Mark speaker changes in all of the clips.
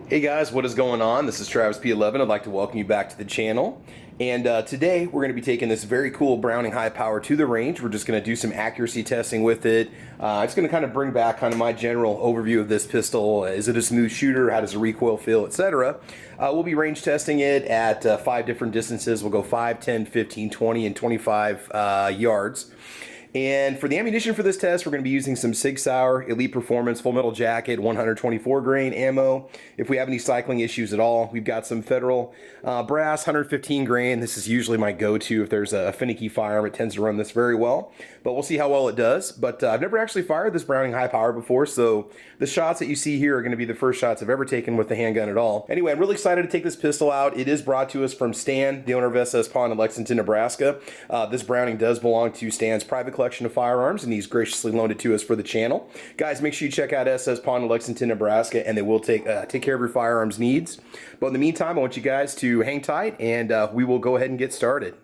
Speaker 1: Hey guys, what is going on? This is Travis P11. I'd like to welcome you back to the channel. And today we're going to be taking this very cool Browning high power to the range. We're just going to do some accuracy testing with it. It's going to kind of bring back kind of my general overview of this pistol. Is it a smooth shooter? How does the recoil feel, etc. We'll be range testing it at 5 different distances. We'll go 5, 10, 15, 20, and 25 yards. And for the ammunition for this test, we're going to be using some Sig Sauer Elite Performance Full Metal Jacket 124 grain ammo. If we have any cycling issues at all, we've got some Federal Brass 115 grain. This is usually my go-to if there's a finicky firearm. It tends to run this very well, but we'll see how well it does. But I've never actually fired this Browning high power before, so the shots that you see here are going to be the first shots I've ever taken with the handgun at all. Anyway, I'm really excited to take this pistol out. It is brought to us from Stan, the owner of SS Pawn in Lexington, Nebraska. This Browning does belong to Stan's private collection of firearms, and he's graciously loaned it to us for the channel. Guys, make sure you check out SS Pawn in Lexington, Nebraska, and they will take care of your firearms needs. But in the meantime, I want you guys to hang tight, and we will go ahead and get started.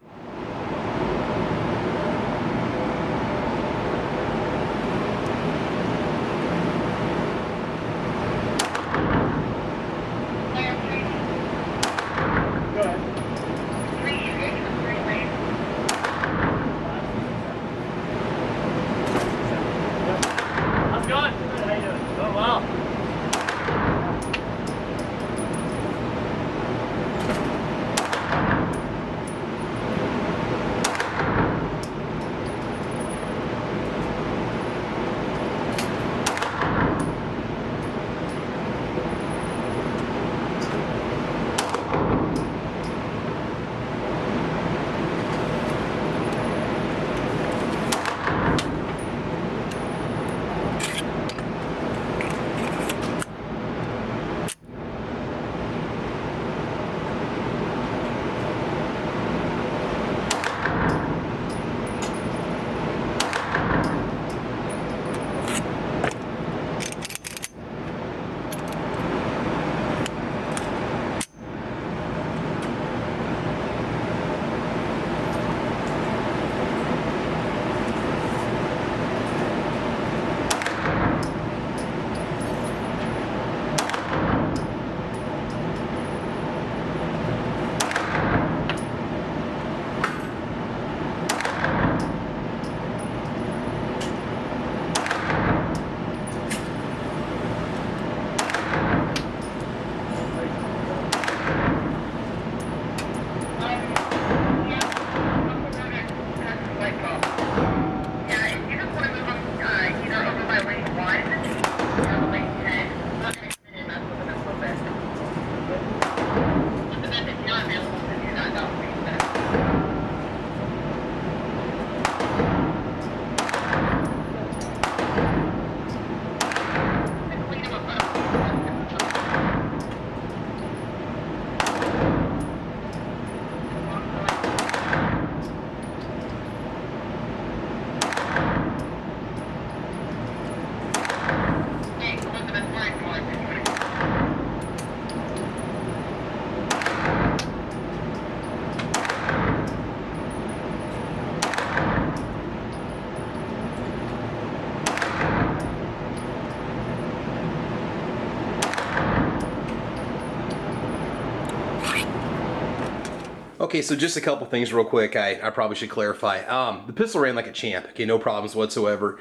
Speaker 1: Okay, so just a couple things real quick I probably should clarify. The pistol ran like a champ, okay, no problems whatsoever.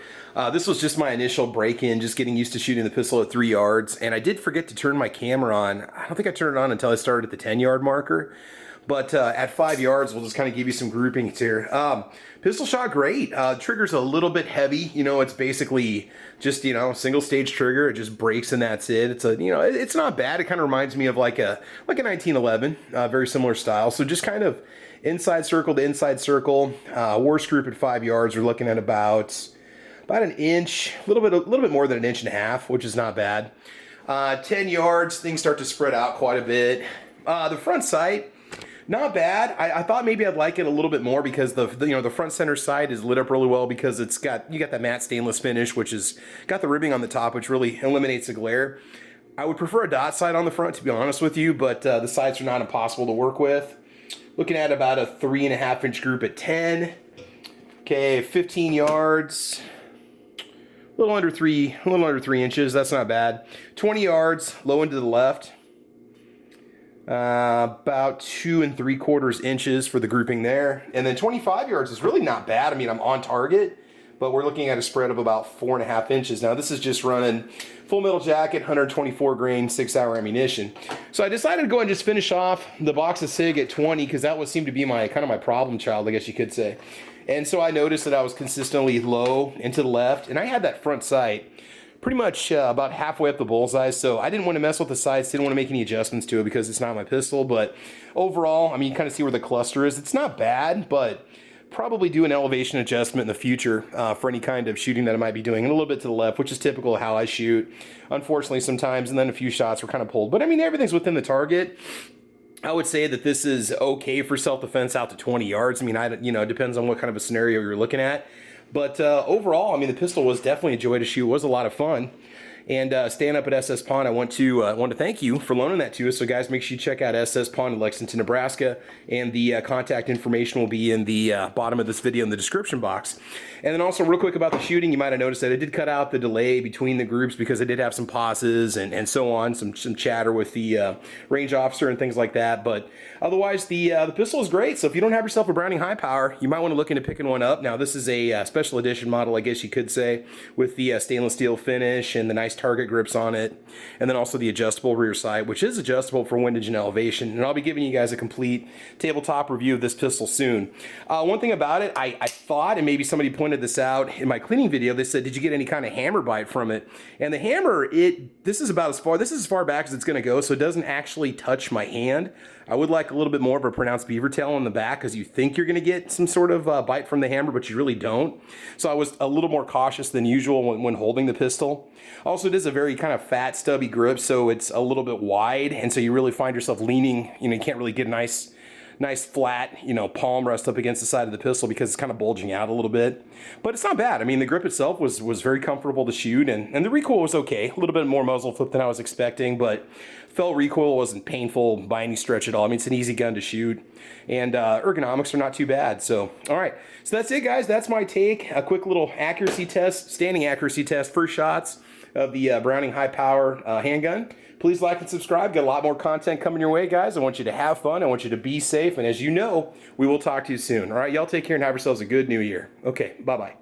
Speaker 1: This was just my initial break-in, just getting used to shooting the pistol at 3 yards, and I did forget to turn my camera on. I don't think I turned it on until I started at the 10-yard marker. But at 5 yards, we'll just kind of give you some groupings here. Pistol shot great. Trigger's a little bit heavy. You know, it's basically just, you know, single stage trigger. It just breaks and that's it. It's a, you know, it's not bad. It kind of reminds me of like a 1911, very similar style. So just kind of inside circle to inside circle. Worst group at 5 yards. We're looking at about an inch, a little bit more than an inch and a half, which is not bad. 10 yards, things start to spread out quite a bit. The front sight, not bad. I thought maybe I'd like it a little bit more because the front center sight is lit up really well because you got that matte stainless finish, which is got the ribbing on the top, which really eliminates the glare. I would prefer a dot sight on the front, to be honest with you, but the sights are not impossible to work with. Looking at about a 3.5 inch group at 10. Okay, 15 yards. A little under 3 inches. That's not bad. 20 yards, low into the left. About 2 3/4 inches for the grouping there. And then 25 yards is really not bad. I mean, I'm on target, but we're looking at a spread of about 4.5 inches. Now, this is just running full metal jacket, 124 grain, 6-hour ammunition. So I decided to go and just finish off the box of SIG at 20 because that seemed to be my kind of my problem child, I guess you could say. And so I noticed that I was consistently low and to the left, and I had that front sight pretty much about halfway up the bullseye, so I didn't want to mess with the sights, didn't want to make any adjustments to it because it's not my pistol. But overall, I mean, you kind of see where the cluster is. It's not bad, but probably do an elevation adjustment in the future for any kind of shooting that I might be doing, and a little bit to the left, which is typical of how I shoot, unfortunately, sometimes. And then a few shots were kind of pulled, but I mean, everything's within the target. I would say that this is okay for self-defense out to 20 yards. I mean, it depends on what kind of a scenario you're looking at. But overall, I mean, the pistol was definitely a joy to shoot. It was a lot of fun. And staying up at SS Pond, I want to thank you for loaning that to us. So guys, make sure you check out SS Pond in Lexington, Nebraska, and the contact information will be in the bottom of this video in the description box. And then also real quick about the shooting, you might have noticed that I did cut out the delay between the groups because I did have some pauses and so on, some chatter with the range officer and things like that. But otherwise, the pistol is great. So if you don't have yourself a Browning high power, you might want to look into picking one up. Now, this is a special edition model, I guess you could say, with the stainless steel finish and the nice target grips on it, and then also the adjustable rear sight, which is adjustable for windage and elevation. And I'll be giving you guys a complete tabletop review of this pistol soon. One thing about it, I thought, and maybe somebody pointed this out in my cleaning video, they said, did you get any kind of hammer bite from it? And the hammer, this is as far back as it's going to go, so it doesn't actually touch my hand. I would like a little bit more of a pronounced beaver tail on the back because you think you're going to get some sort of bite from the hammer, but you really don't. So I was a little more cautious than usual when holding the pistol. Also, it is a very kind of fat, stubby grip, so it's a little bit wide, and so you really find yourself leaning. You can't really get a nice flat, palm rest up against the side of the pistol because it's kind of bulging out a little bit. But it's not bad. I mean, the grip itself was very comfortable to shoot, and the recoil was okay. A little bit more muzzle flip than I was expecting, but felt recoil wasn't painful by any stretch at all. I mean, it's an easy gun to shoot, and ergonomics are not too bad. So, all right. So that's it, guys. That's my take. A quick little accuracy test, standing accuracy test, first shots of the Browning high power handgun. Please like and subscribe. Got a lot more content coming your way, guys. I want you to have fun. I want you to be safe. And as you know, we will talk to you soon. All right, y'all take care and have yourselves a good new year. Okay, bye-bye.